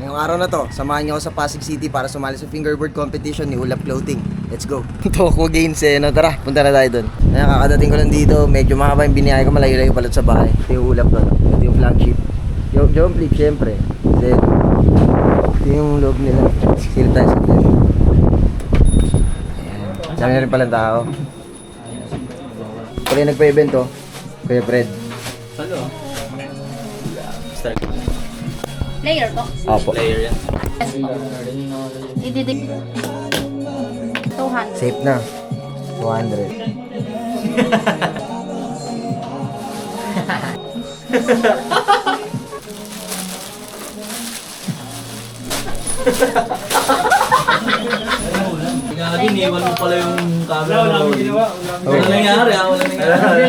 Ngayong araw na to, samahan niyo ako sa Pasig City para sumali sa fingerboard competition ni Ulap Clothing. Let's go! Toko Games eh, no? Tara, punta na tayo dun. Ngayon, kakadating ko lang dito, medyo mahaba yung biniyahe ko, malayo-layo pala sa bahay. Ito yung Ulap to, no? Ito yung flagship. Jump flip, syempre. Then, ito yung loob nila. Silip tayo sa atin. Dami na rin palang tao. Pag yung nagpa-event to, Kuya Fred. Salo? Start. Player to? Opo. Player yan. Yes po. Ididig. 200. Safe na. 200. Gagi, iniwan mo pala yung camera. Wala namin ginawa. Wala nangyari ha, wala nangyari.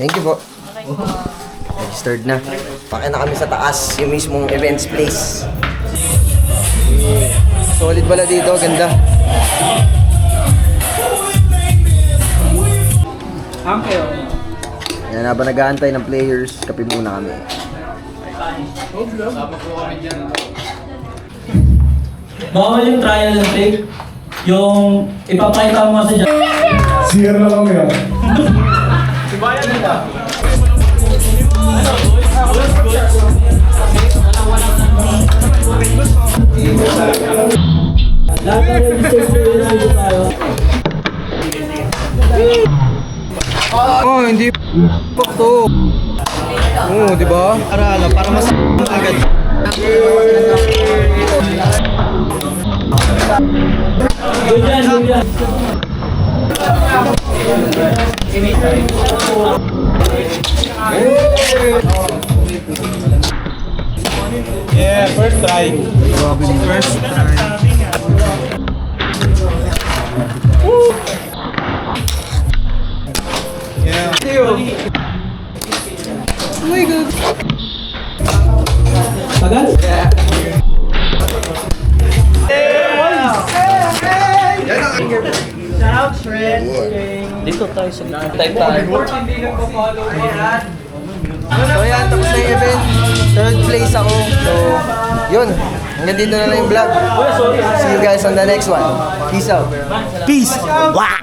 Thank you po. Registered na. Pake na kami sa taas, yung mismong events place. Solid pala dito, ganda. Yan, habang nag-aantay ng players, kape muna kami. Bawal yung trial and take. Yung ipapakita mo sa dyan. Sierra na lang yan. Lahat ng registration dito tayo. Oh, hindi p*** to. Oo, di ba? Para mas agad. Good yan, good yan. Yeah, first try. First try. Yeah. Oh my God. Tagal? Dito tayo sa gitna. Type tayo. So yan, tapos na yung event. Third place ako. So, yun. Hanggang dito na lang yung vlog. See you guys on the next one. Peace out. Peace! Wah!